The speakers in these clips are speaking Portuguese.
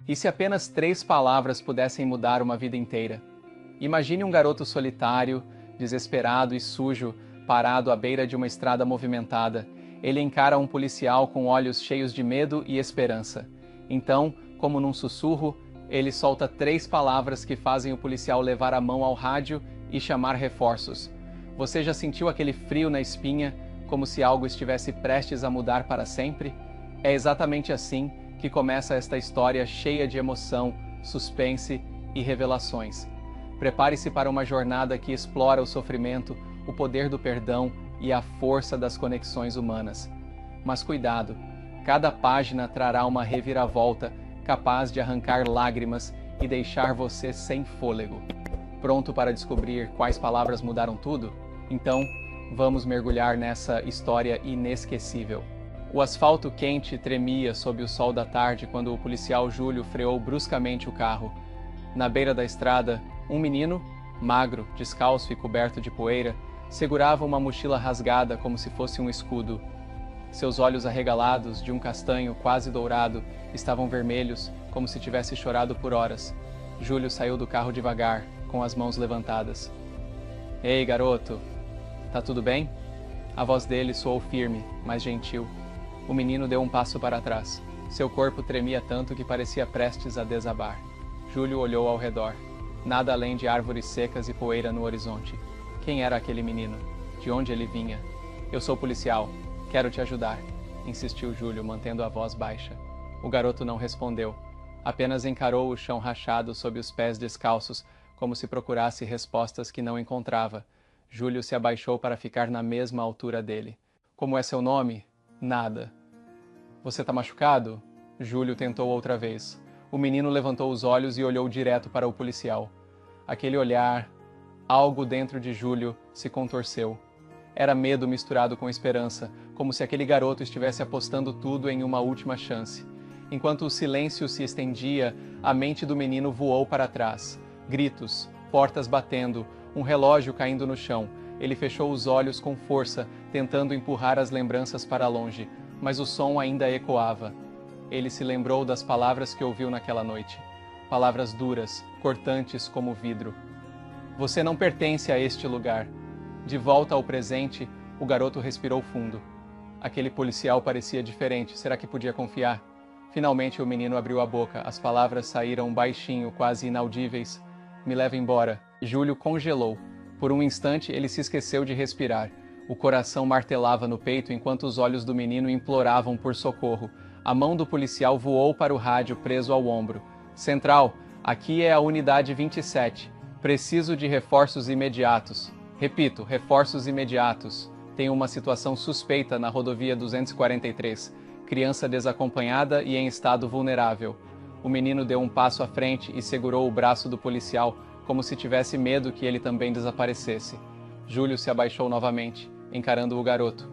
E se apenas 3 palavras pudessem mudar uma vida inteira? Imagine um garoto solitário, desesperado e sujo, parado à beira de uma estrada movimentada. Ele encara um policial com olhos cheios de medo e esperança. Então, como num sussurro, ele solta 3 palavras que fazem o policial levar a mão ao rádio e chamar reforços. Você já sentiu aquele frio na espinha, como se algo estivesse prestes a mudar para sempre? É exatamente assim que começa esta história cheia de emoção, suspense e revelações. Prepare-se para uma jornada que explora o sofrimento, o poder do perdão e a força das conexões humanas. Mas cuidado, cada página trará uma reviravolta capaz de arrancar lágrimas e deixar você sem fôlego. Pronto para descobrir quais palavras mudaram tudo? Então, vamos mergulhar nessa história inesquecível. O asfalto quente tremia sob o sol da tarde quando o policial Júlio freou bruscamente o carro. Na beira da estrada, um menino, magro, descalço e coberto de poeira, segurava uma mochila rasgada como se fosse um escudo. Seus olhos arregalados, de um castanho quase dourado, estavam vermelhos, como se tivesse chorado por horas. Júlio saiu do carro devagar, com as mãos levantadas. "Ei, garoto, tá tudo bem?" A voz dele soou firme, mas gentil. O menino deu um passo para trás. Seu corpo tremia tanto que parecia prestes a desabar. Júlio olhou ao redor. Nada além de árvores secas e poeira no horizonte. Quem era aquele menino? De onde ele vinha? "Eu sou policial. Quero te ajudar", insistiu Júlio, mantendo a voz baixa. O garoto não respondeu. Apenas encarou o chão rachado sob os pés descalços, como se procurasse respostas que não encontrava. Júlio se abaixou para ficar na mesma altura dele. "Como é seu nome?" "Nada." "Você tá machucado?" Júlio tentou outra vez. O menino levantou os olhos e olhou direto para o policial. Aquele olhar, algo dentro de Júlio se contorceu. Era medo misturado com esperança, como se aquele garoto estivesse apostando tudo em uma última chance. Enquanto o silêncio se estendia, a mente do menino voou para trás. Gritos, portas batendo, um relógio caindo no chão. Ele fechou os olhos com força, tentando empurrar as lembranças para longe, mas o som ainda ecoava. Ele se lembrou das palavras que ouviu naquela noite. Palavras duras, cortantes como vidro. "Você não pertence a este lugar." De volta ao presente, o garoto respirou fundo. Aquele policial parecia diferente. Será que podia confiar? Finalmente o menino abriu a boca. As palavras saíram baixinho, quase inaudíveis. "Me leva embora." Júlio congelou. Por um instante ele se esqueceu de respirar. O coração martelava no peito enquanto os olhos do menino imploravam por socorro. A mão do policial voou para o rádio preso ao ombro. "Central, aqui é a unidade 27. Preciso de reforços imediatos." "Repito, reforços imediatos. Tem uma situação suspeita na rodovia 243. Criança desacompanhada e em estado vulnerável." O menino deu um passo à frente e segurou o braço do policial, como se tivesse medo que ele também desaparecesse. Júlio se abaixou novamente, encarando o garoto.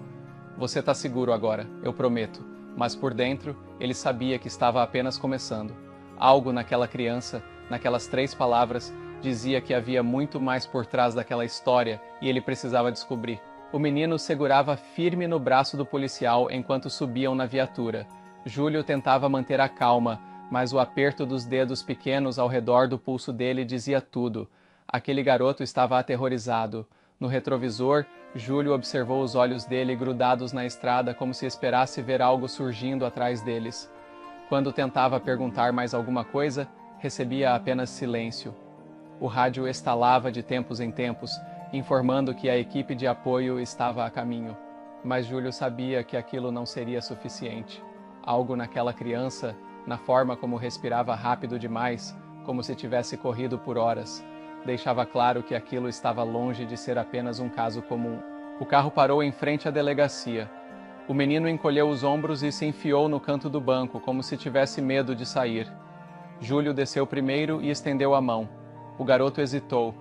"Você tá seguro agora, eu prometo." Mas por dentro, ele sabia que estava apenas começando. Algo naquela criança, naquelas 3 palavras, dizia que havia muito mais por trás daquela história e ele precisava descobrir. O menino segurava firme no braço do policial enquanto subiam na viatura. Júlio tentava manter a calma, mas o aperto dos dedos pequenos ao redor do pulso dele dizia tudo. Aquele garoto estava aterrorizado. No retrovisor, Júlio observou os olhos dele grudados na estrada como se esperasse ver algo surgindo atrás deles. Quando tentava perguntar mais alguma coisa, recebia apenas silêncio. O rádio estalava de tempos em tempos, informando que a equipe de apoio estava a caminho. Mas Júlio sabia que aquilo não seria suficiente. Algo naquela criança, na forma como respirava rápido demais, como se tivesse corrido por horas, deixava claro que aquilo estava longe de ser apenas um caso comum. O carro parou em frente à delegacia. O menino encolheu os ombros e se enfiou no canto do banco, como se tivesse medo de sair. Júlio desceu primeiro e estendeu a mão. O garoto hesitou.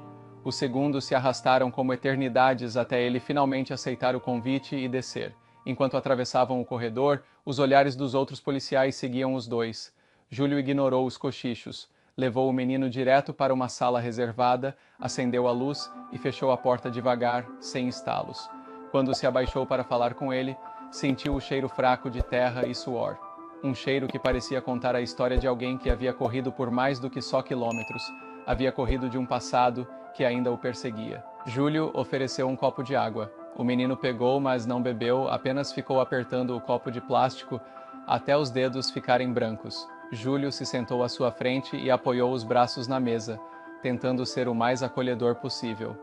Os segundos se arrastaram como eternidades até ele finalmente aceitar o convite e descer. Enquanto atravessavam o corredor, os olhares dos outros policiais seguiam os dois. Júlio ignorou os cochichos. Levou o menino direto para uma sala reservada, acendeu a luz e fechou a porta devagar, sem estalos. Quando se abaixou para falar com ele, sentiu o cheiro fraco de terra e suor. Um cheiro que parecia contar a história de alguém que havia corrido por mais do que só quilômetros. Havia corrido de um passado que ainda o perseguia. Júlio ofereceu um copo de água. O menino pegou, mas não bebeu, apenas ficou apertando o copo de plástico até os dedos ficarem brancos. Júlio se sentou à sua frente e apoiou os braços na mesa, tentando ser o mais acolhedor possível.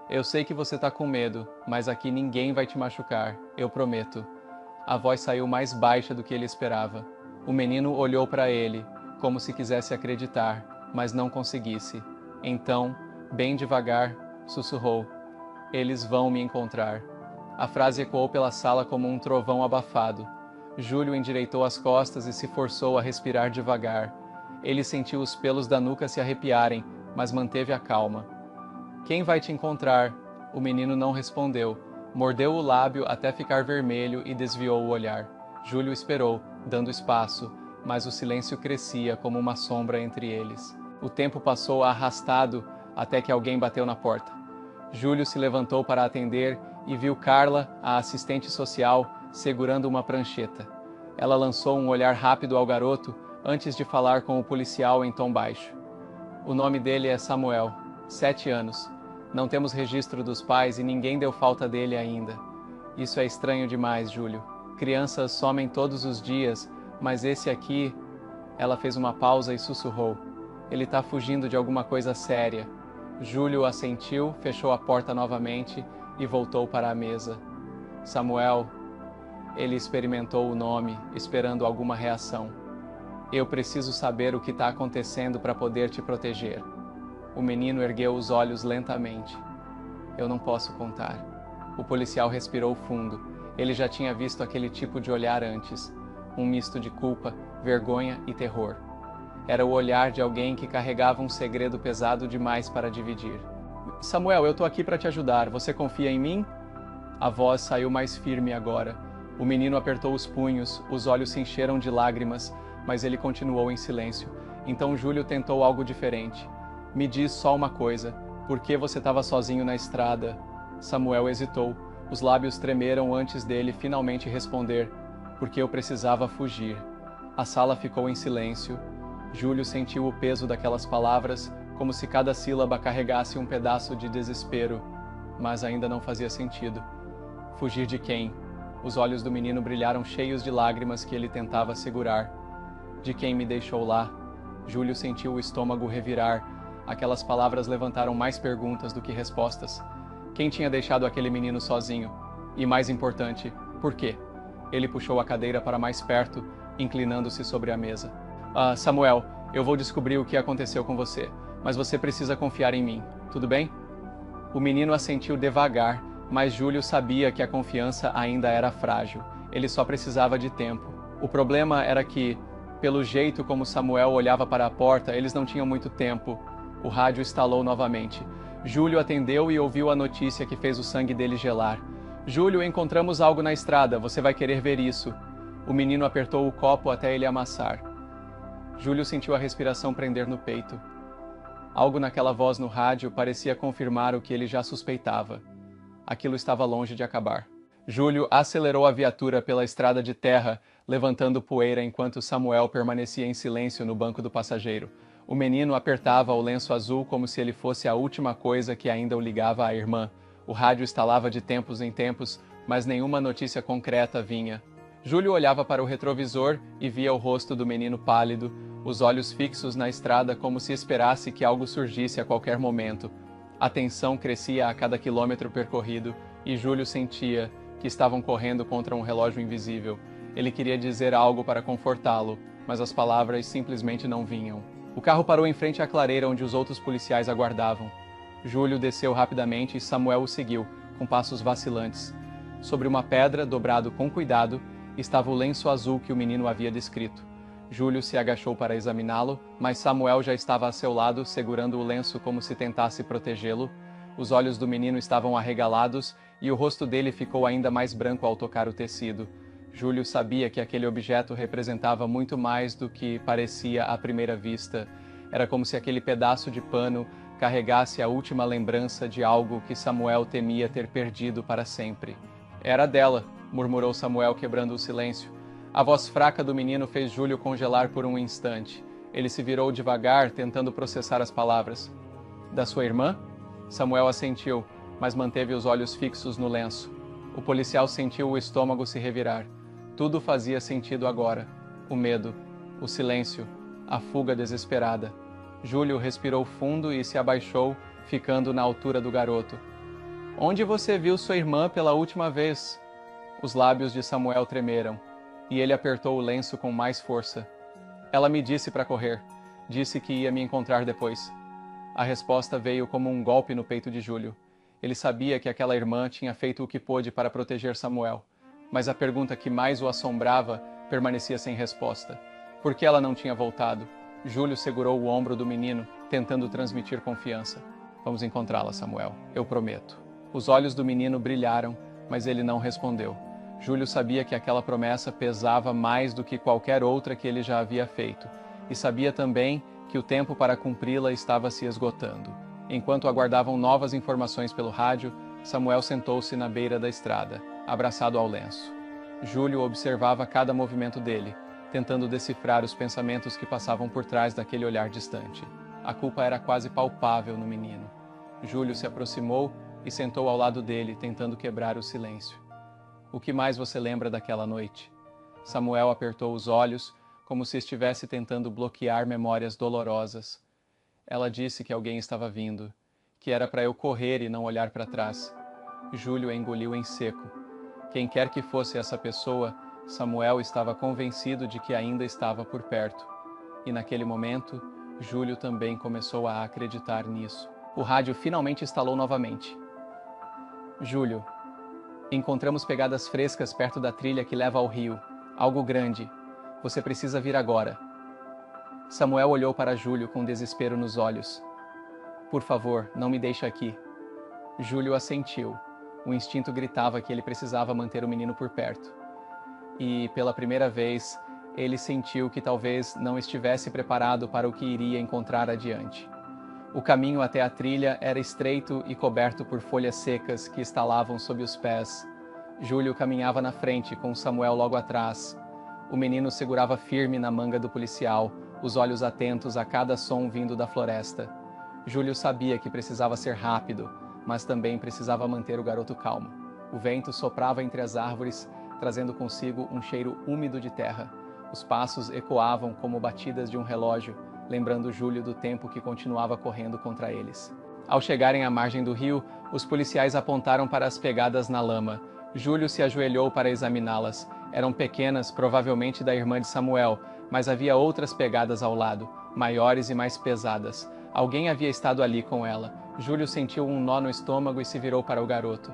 Eu sei que você está com medo, mas aqui ninguém vai te machucar, eu prometo. A voz saiu mais baixa do que ele esperava. O menino olhou para ele, como se quisesse acreditar, mas não conseguisse. Então, bem devagar, sussurrou: "Eles vão me encontrar." A frase ecoou pela sala como um trovão abafado. Júlio endireitou as costas e se forçou a respirar devagar. Ele sentiu os pelos da nuca se arrepiarem, mas manteve a calma. "Quem vai te encontrar?" O menino não respondeu. Mordeu o lábio até ficar vermelho e desviou o olhar. Júlio esperou, dando espaço, mas o silêncio crescia como uma sombra entre eles. O tempo passou arrastado até que alguém bateu na porta. Júlio se levantou para atender e viu Carla, a assistente social, segurando uma prancheta. Ela lançou um olhar rápido ao garoto antes de falar com o policial em tom baixo. "O nome dele é Samuel, 7 anos. Não temos registro dos pais e ninguém deu falta dele ainda. Isso é estranho demais, Júlio. Crianças somem todos os dias, mas esse aqui..." Ela fez uma pausa e sussurrou: "Ele está fugindo de alguma coisa séria." Júlio assentiu, fechou a porta novamente e voltou para a mesa. "Samuel..." Ele experimentou o nome, esperando alguma reação. "Eu preciso saber o que está acontecendo para poder te proteger." O menino ergueu os olhos lentamente. "Eu não posso contar." O policial respirou fundo. Ele já tinha visto aquele tipo de olhar antes. Um misto de culpa, vergonha e terror. Era o olhar de alguém que carregava um segredo pesado demais para dividir. "Samuel, eu tô aqui para te ajudar. Você confia em mim?" A voz saiu mais firme agora. O menino apertou os punhos, os olhos se encheram de lágrimas, mas ele continuou em silêncio. Então Júlio tentou algo diferente. "Me diz só uma coisa. Por que você estava sozinho na estrada?" Samuel hesitou. Os lábios tremeram antes dele finalmente responder: "Porque eu precisava fugir." A sala ficou em silêncio. Júlio sentiu o peso daquelas palavras, como se cada sílaba carregasse um pedaço de desespero, mas ainda não fazia sentido. Fugir de quem? Os olhos do menino brilharam cheios de lágrimas que ele tentava segurar. "De quem me deixou lá?" Júlio sentiu o estômago revirar. Aquelas palavras levantaram mais perguntas do que respostas. Quem tinha deixado aquele menino sozinho? E mais importante, por quê? Ele puxou a cadeira para mais perto, inclinando-se sobre a mesa. Samuel, eu vou descobrir o que aconteceu com você, mas você precisa confiar em mim, tudo bem?" O menino assentiu devagar, mas Júlio sabia que a confiança ainda era frágil. Ele só precisava de tempo. O problema era que, pelo jeito como Samuel olhava para a porta, eles não tinham muito tempo. O rádio estalou novamente. Júlio atendeu e ouviu a notícia que fez o sangue dele gelar. "Júlio, encontramos algo na estrada, você vai querer ver isso." O menino apertou o copo até ele amassar. Júlio sentiu a respiração prender no peito. Algo naquela voz no rádio parecia confirmar o que ele já suspeitava. Aquilo estava longe de acabar. Júlio acelerou a viatura pela estrada de terra, levantando poeira enquanto Samuel permanecia em silêncio no banco do passageiro. O menino apertava o lenço azul como se ele fosse a última coisa que ainda o ligava à irmã. O rádio estalava de tempos em tempos, mas nenhuma notícia concreta vinha. Júlio olhava para o retrovisor e via o rosto do menino pálido, os olhos fixos na estrada como se esperasse que algo surgisse a qualquer momento. A tensão crescia a cada quilômetro percorrido e Júlio sentia que estavam correndo contra um relógio invisível. Ele queria dizer algo para confortá-lo, mas as palavras simplesmente não vinham. O carro parou em frente à clareira onde os outros policiais aguardavam. Júlio desceu rapidamente e Samuel o seguiu, com passos vacilantes. Sobre uma pedra, dobrado com cuidado, estava o lenço azul que o menino havia descrito. Júlio se agachou para examiná-lo, mas Samuel já estava a seu lado, segurando o lenço como se tentasse protegê-lo. Os olhos do menino estavam arregalados e o rosto dele ficou ainda mais branco ao tocar o tecido. Júlio sabia que aquele objeto representava muito mais do que parecia à primeira vista. Era como se aquele pedaço de pano carregasse a última lembrança de algo que Samuel temia ter perdido para sempre. "Era dela", murmurou Samuel, quebrando o silêncio. A voz fraca do menino fez Júlio congelar por um instante. Ele se virou devagar, tentando processar as palavras. Da sua irmã? Samuel assentiu, mas manteve os olhos fixos no lenço. O policial sentiu o estômago se revirar. Tudo fazia sentido agora. O medo, o silêncio, a fuga desesperada. Júlio respirou fundo e se abaixou, ficando na altura do garoto. Onde você viu sua irmã pela última vez? Os lábios de Samuel tremeram, e ele apertou o lenço com mais força. Ela me disse para correr. Disse que ia me encontrar depois. A resposta veio como um golpe no peito de Júlio. Ele sabia que aquela irmã tinha feito o que pôde para proteger Samuel, mas a pergunta que mais o assombrava permanecia sem resposta. Por que ela não tinha voltado? Júlio segurou o ombro do menino, tentando transmitir confiança. Vamos encontrá-la, Samuel, eu prometo. Os olhos do menino brilharam, mas ele não respondeu. Júlio sabia que aquela promessa pesava mais do que qualquer outra que ele já havia feito, e sabia também que o tempo para cumpri-la estava se esgotando. Enquanto aguardavam novas informações pelo rádio, Samuel sentou-se na beira da estrada, abraçado ao lenço. Júlio observava cada movimento dele, tentando decifrar os pensamentos que passavam por trás daquele olhar distante. A culpa era quase palpável no menino. Júlio se aproximou e sentou ao lado dele, tentando quebrar o silêncio. O que mais você lembra daquela noite? Samuel apertou os olhos, como se estivesse tentando bloquear memórias dolorosas. Ela disse que alguém estava vindo, que era para eu correr e não olhar para trás. Júlio engoliu em seco. Quem quer que fosse essa pessoa, Samuel estava convencido de que ainda estava por perto. E naquele momento, Júlio também começou a acreditar nisso. O rádio finalmente estalou novamente. Júlio, encontramos pegadas frescas perto da trilha que leva ao rio. Algo grande. Você precisa vir agora. Samuel olhou para Júlio com desespero nos olhos. Por favor, não me deixe aqui. Júlio assentiu. O instinto gritava que ele precisava manter o menino por perto. E, pela primeira vez, ele sentiu que talvez não estivesse preparado para o que iria encontrar adiante. O caminho até a trilha era estreito e coberto por folhas secas que estalavam sob os pés. Júlio caminhava na frente, com Samuel logo atrás. O menino segurava firme na manga do policial, os olhos atentos a cada som vindo da floresta. Júlio sabia que precisava ser rápido, mas também precisava manter o garoto calmo. O vento soprava entre as árvores, trazendo consigo um cheiro úmido de terra. Os passos ecoavam como batidas de um relógio, lembrando Júlio do tempo que continuava correndo contra eles. Ao chegarem à margem do rio, os policiais apontaram para as pegadas na lama. Júlio se ajoelhou para examiná-las. Eram pequenas, provavelmente da irmã de Samuel, mas havia outras pegadas ao lado, maiores e mais pesadas. Alguém havia estado ali com ela. Júlio sentiu um nó no estômago e se virou para o garoto.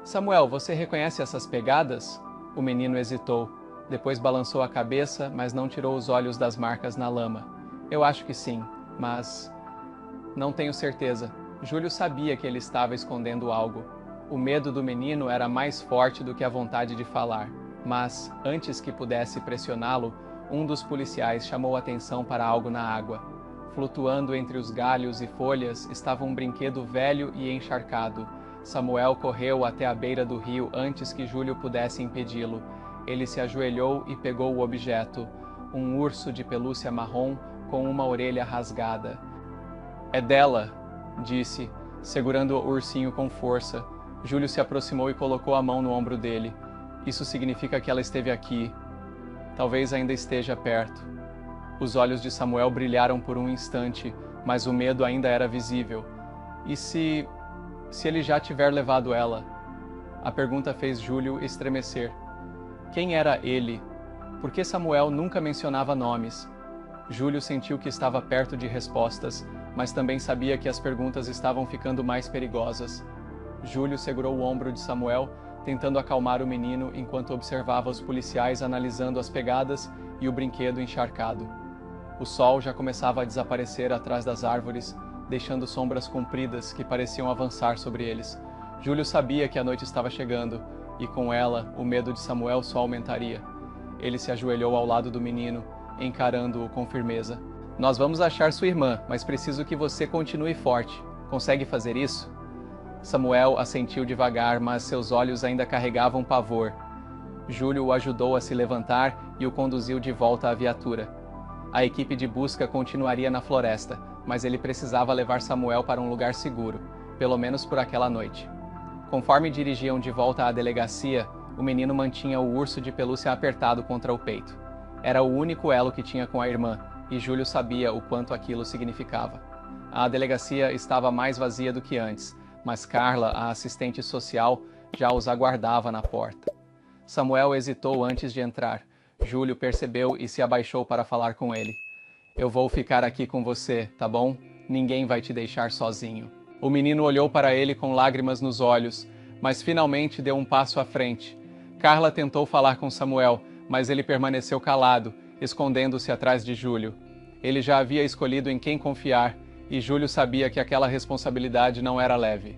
Samuel, você reconhece essas pegadas? O menino hesitou. Depois balançou a cabeça, mas não tirou os olhos das marcas na lama. Eu acho que sim, mas... não tenho certeza. Júlio sabia que ele estava escondendo algo. O medo do menino era mais forte do que a vontade de falar. Mas, antes que pudesse pressioná-lo, um dos policiais chamou atenção para algo na água. Flutuando entre os galhos e folhas estava um brinquedo velho e encharcado. Samuel correu até a beira do rio antes que Júlio pudesse impedi-lo. Ele se ajoelhou e pegou o objeto, um urso de pelúcia marrom com uma orelha rasgada. É dela, disse, segurando o ursinho com força. Júlio se aproximou e colocou a mão no ombro dele. Isso significa que ela esteve aqui. Talvez ainda esteja perto. Os olhos de Samuel brilharam por um instante, mas o medo ainda era visível. E se ele já tiver levado ela? A pergunta fez Júlio estremecer. Quem era ele? Por que Samuel nunca mencionava nomes? Júlio sentiu que estava perto de respostas, mas também sabia que as perguntas estavam ficando mais perigosas. Júlio segurou o ombro de Samuel, tentando acalmar o menino enquanto observava os policiais analisando as pegadas e o brinquedo encharcado. O sol já começava a desaparecer atrás das árvores, deixando sombras compridas que pareciam avançar sobre eles. Júlio sabia que a noite estava chegando, e com ela, o medo de Samuel só aumentaria. Ele se ajoelhou ao lado do menino, encarando-o com firmeza. Nós vamos achar sua irmã, mas preciso que você continue forte. Consegue fazer isso? Samuel assentiu devagar, mas seus olhos ainda carregavam pavor. Júlio o ajudou a se levantar e o conduziu de volta à viatura. A equipe de busca continuaria na floresta, mas ele precisava levar Samuel para um lugar seguro, pelo menos por aquela noite. Conforme dirigiam de volta à delegacia, o menino mantinha o urso de pelúcia apertado contra o peito. Era o único elo que tinha com a irmã, e Júlio sabia o quanto aquilo significava. A delegacia estava mais vazia do que antes, mas Carla, a assistente social, já os aguardava na porta. Samuel hesitou antes de entrar. Júlio percebeu e se abaixou para falar com ele. Eu vou ficar aqui com você, tá bom? Ninguém vai te deixar sozinho. O menino olhou para ele com lágrimas nos olhos, mas finalmente deu um passo à frente. Carla tentou falar com Samuel, mas ele permaneceu calado, escondendo-se atrás de Júlio. Ele já havia escolhido em quem confiar, e Júlio sabia que aquela responsabilidade não era leve.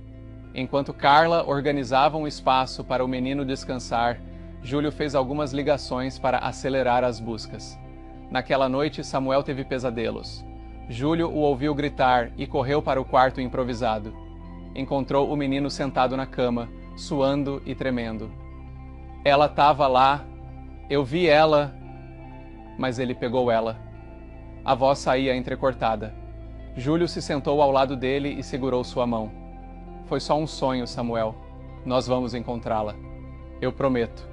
Enquanto Carla organizava um espaço para o menino descansar, Júlio fez algumas ligações para acelerar as buscas. Naquela noite, Samuel teve pesadelos. Júlio o ouviu gritar e correu para o quarto improvisado. Encontrou o menino sentado na cama, suando e tremendo. Ela estava lá, eu vi ela, mas ele pegou ela. A voz saía entrecortada. Júlio se sentou ao lado dele e segurou sua mão. Foi só um sonho, Samuel. Nós vamos encontrá-la. Eu prometo.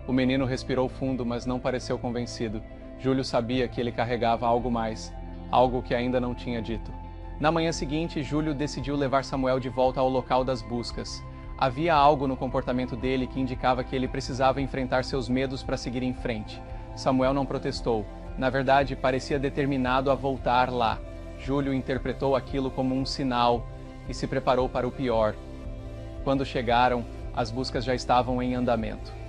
O menino respirou fundo, mas não pareceu convencido. Júlio sabia que ele carregava algo mais, algo que ainda não tinha dito. Na manhã seguinte, Júlio decidiu levar Samuel de volta ao local das buscas. Havia algo no comportamento dele que indicava que ele precisava enfrentar seus medos para seguir em frente. Samuel não protestou. Na verdade, parecia determinado a voltar lá. Júlio interpretou aquilo como um sinal e se preparou para o pior. Quando chegaram, as buscas já estavam em andamento.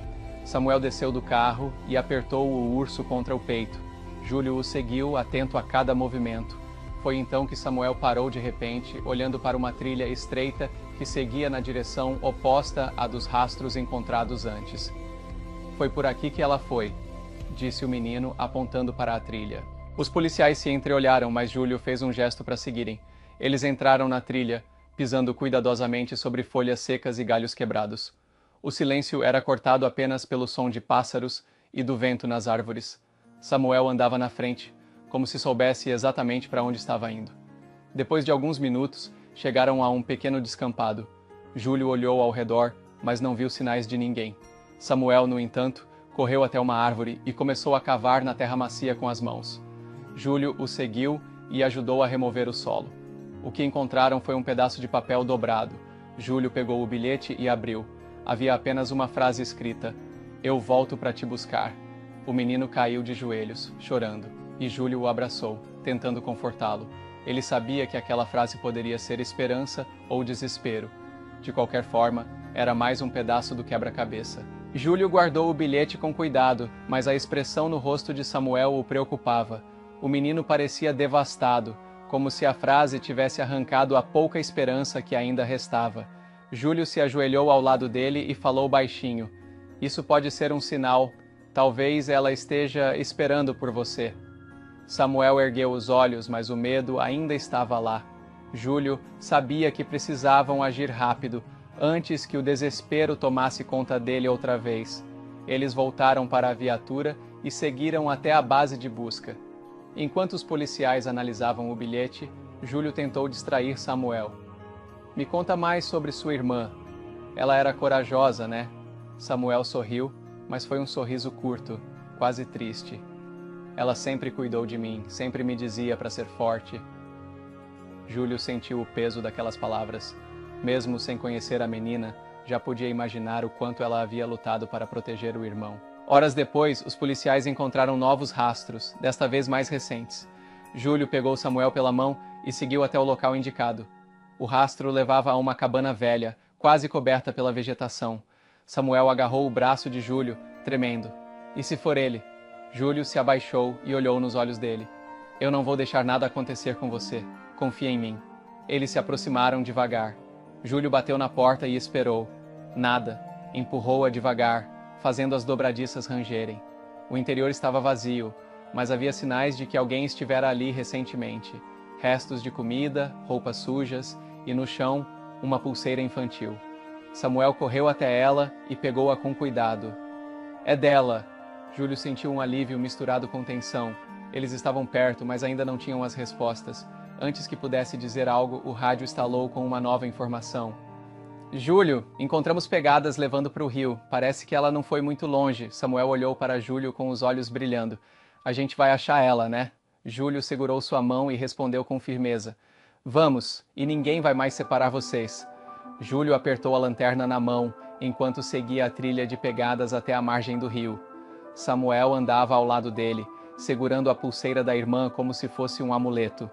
Samuel desceu do carro e apertou o urso contra o peito. Júlio o seguiu, atento a cada movimento. Foi então que Samuel parou de repente, olhando para uma trilha estreita que seguia na direção oposta à dos rastros encontrados antes. Foi por aqui que ela foi, disse o menino, apontando para a trilha. Os policiais se entreolharam, mas Júlio fez um gesto para seguirem. Eles entraram na trilha, pisando cuidadosamente sobre folhas secas e galhos quebrados. O silêncio era cortado apenas pelo som de pássaros e do vento nas árvores. Samuel andava na frente, como se soubesse exatamente para onde estava indo. Depois de alguns minutos, chegaram a um pequeno descampado. Júlio olhou ao redor, mas não viu sinais de ninguém. Samuel, no entanto, correu até uma árvore e começou a cavar na terra macia com as mãos. Júlio o seguiu e ajudou a remover o solo. O que encontraram foi um pedaço de papel dobrado. Júlio pegou o bilhete e abriu. Havia apenas uma frase escrita: Eu volto para te buscar. O menino caiu de joelhos, chorando, e Júlio o abraçou, tentando confortá-lo. Ele sabia que aquela frase poderia ser esperança ou desespero. De qualquer forma, era mais um pedaço do quebra-cabeça. Júlio guardou o bilhete com cuidado, mas a expressão no rosto de Samuel o preocupava. O menino parecia devastado, como se a frase tivesse arrancado a pouca esperança que ainda restava. Júlio se ajoelhou ao lado dele e falou baixinho: Isso pode ser um sinal. Talvez ela esteja esperando por você. Samuel ergueu os olhos, mas o medo ainda estava lá. Júlio sabia que precisavam agir rápido, antes que o desespero tomasse conta dele outra vez. Eles voltaram para a viatura e seguiram até a base de busca. Enquanto os policiais analisavam o bilhete, Júlio tentou distrair Samuel. Me conta mais sobre sua irmã. Ela era corajosa, né? Samuel sorriu, mas foi um sorriso curto, quase triste. Ela sempre cuidou de mim, sempre me dizia para ser forte. Júlio sentiu o peso daquelas palavras. Mesmo sem conhecer a menina, já podia imaginar o quanto ela havia lutado para proteger o irmão. Horas depois, os policiais encontraram novos rastros, desta vez mais recentes. Júlio pegou Samuel pela mão e seguiu até o local indicado. O rastro levava a uma cabana velha, quase coberta pela vegetação. Samuel agarrou o braço de Júlio, tremendo. E se for ele? Júlio se abaixou e olhou nos olhos dele. Eu não vou deixar nada acontecer com você. Confia em mim. Eles se aproximaram devagar. Júlio bateu na porta e esperou. Nada. Empurrou-a devagar, fazendo as dobradiças rangerem. O interior estava vazio, mas havia sinais de que alguém estivera ali recentemente. Restos de comida, roupas sujas e, no chão, uma pulseira infantil. Samuel correu até ela e pegou-a com cuidado. É dela! Júlio sentiu um alívio misturado com tensão. Eles estavam perto, mas ainda não tinham as respostas. Antes que pudesse dizer algo, o rádio estalou com uma nova informação. Júlio, encontramos pegadas levando para o rio. Parece que ela não foi muito longe. Samuel olhou para Júlio com os olhos brilhando. A gente vai achar ela, né? Júlio segurou sua mão e respondeu com firmeza. Vamos, e ninguém vai mais separar vocês. Júlio apertou a lanterna na mão, enquanto seguia a trilha de pegadas até a margem do rio. Samuel andava ao lado dele, segurando a pulseira da irmã como se fosse um amuleto.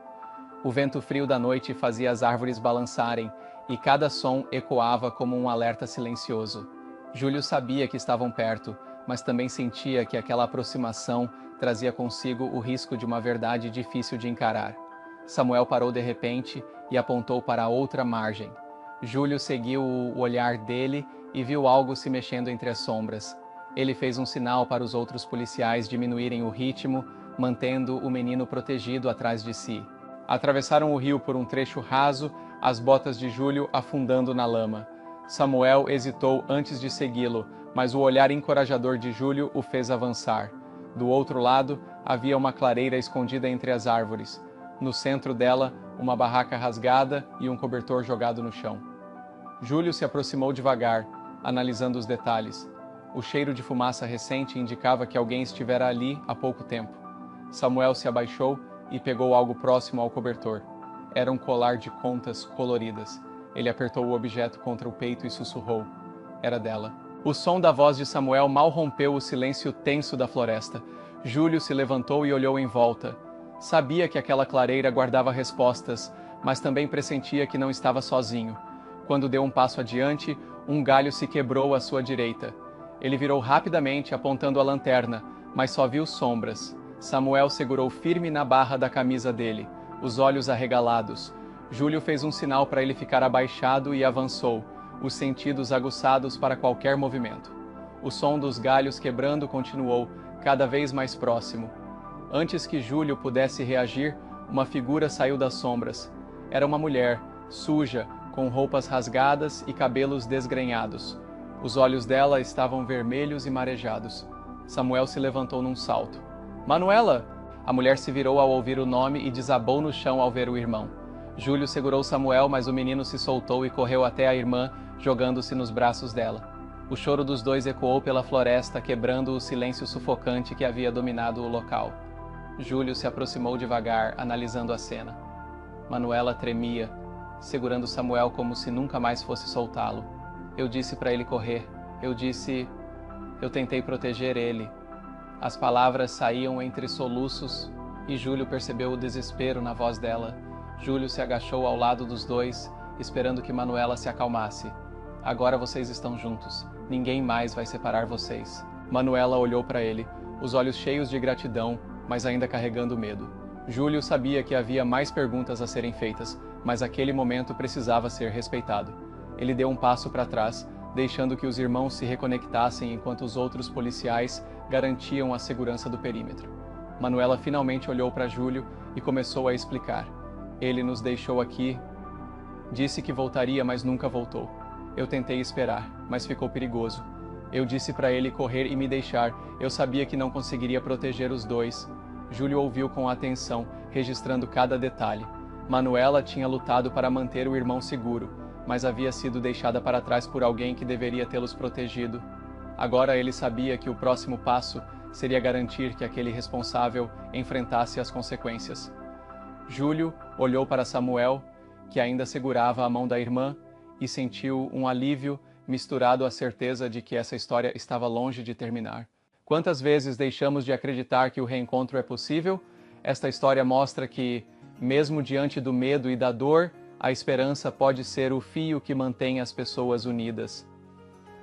O vento frio da noite fazia as árvores balançarem, e cada som ecoava como um alerta silencioso. Júlio sabia que estavam perto, mas também sentia que aquela aproximação trazia consigo o risco de uma verdade difícil de encarar. Samuel parou de repente e apontou para a outra margem. Júlio seguiu o olhar dele e viu algo se mexendo entre as sombras. Ele fez um sinal para os outros policiais diminuírem o ritmo, mantendo o menino protegido atrás de si. Atravessaram o rio por um trecho raso, as botas de Júlio afundando na lama. Samuel hesitou antes de segui-lo, mas o olhar encorajador de Júlio o fez avançar. Do outro lado, havia uma clareira escondida entre as árvores. No centro dela, uma barraca rasgada e um cobertor jogado no chão. Júlio se aproximou devagar, analisando os detalhes. O cheiro de fumaça recente indicava que alguém estivera ali há pouco tempo. Samuel se abaixou e pegou algo próximo ao cobertor. Era um colar de contas coloridas. Ele apertou o objeto contra o peito e sussurrou. Era dela. O som da voz de Samuel mal rompeu o silêncio tenso da floresta. Júlio se levantou e olhou em volta. Sabia que aquela clareira guardava respostas, mas também pressentia que não estava sozinho. Quando deu um passo adiante, um galho se quebrou à sua direita. Ele virou rapidamente, apontando a lanterna, mas só viu sombras. Samuel segurou firme na barra da camisa dele, os olhos arregalados. Júlio fez um sinal para ele ficar abaixado e avançou, os sentidos aguçados para qualquer movimento. O som dos galhos quebrando continuou, cada vez mais próximo. Antes que Júlio pudesse reagir, uma figura saiu das sombras. Era uma mulher, suja, com roupas rasgadas e cabelos desgrenhados. Os olhos dela estavam vermelhos e marejados. Samuel se levantou num salto. Manuela! A mulher se virou ao ouvir o nome e desabou no chão ao ver o irmão. Júlio segurou Samuel, mas o menino se soltou e correu até a irmã, jogando-se nos braços dela. O choro dos dois ecoou pela floresta, quebrando o silêncio sufocante que havia dominado o local. Júlio se aproximou devagar, analisando a cena. Manuela tremia, segurando Samuel como se nunca mais fosse soltá-lo. Eu disse para ele correr. Eu tentei proteger ele. As palavras saíam entre soluços e Júlio percebeu o desespero na voz dela. Júlio se agachou ao lado dos dois, esperando que Manuela se acalmasse. Agora vocês estão juntos. Ninguém mais vai separar vocês. Manuela olhou para ele, os olhos cheios de gratidão, mas ainda carregando medo. Júlio sabia que havia mais perguntas a serem feitas, mas aquele momento precisava ser respeitado. Ele deu um passo para trás, deixando que os irmãos se reconectassem enquanto os outros policiais garantiam a segurança do perímetro. Manuela finalmente olhou para Júlio e começou a explicar. Ele nos deixou aqui. Disse que voltaria, mas nunca voltou. Eu tentei esperar, mas ficou perigoso. Eu disse para ele correr e me deixar. Eu sabia que não conseguiria proteger os dois. Júlio ouviu com atenção, registrando cada detalhe. Manuela tinha lutado para manter o irmão seguro, mas havia sido deixada para trás por alguém que deveria tê-los protegido. Agora ele sabia que o próximo passo seria garantir que aquele responsável enfrentasse as consequências. Júlio olhou para Samuel, que ainda segurava a mão da irmã, e sentiu um alívio misturado à certeza de que essa história estava longe de terminar. Quantas vezes deixamos de acreditar que o reencontro é possível? Esta história mostra que, mesmo diante do medo e da dor, a esperança pode ser o fio que mantém as pessoas unidas.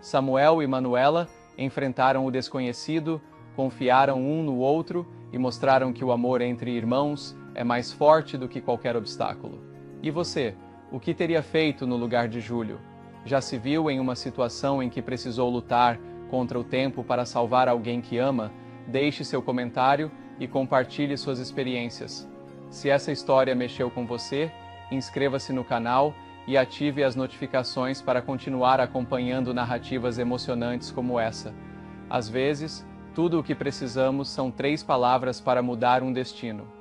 Samuel e Manuela enfrentaram o desconhecido, confiaram um no outro e mostraram que o amor entre irmãos é mais forte do que qualquer obstáculo. E você, o que teria feito no lugar de Júlio? Já se viu em uma situação em que precisou lutar contra o tempo para salvar alguém que ama? Deixe seu comentário e compartilhe suas experiências. Se essa história mexeu com você, inscreva-se no canal e ative as notificações para continuar acompanhando narrativas emocionantes como essa. Às vezes, tudo o que precisamos são 3 palavras para mudar um destino.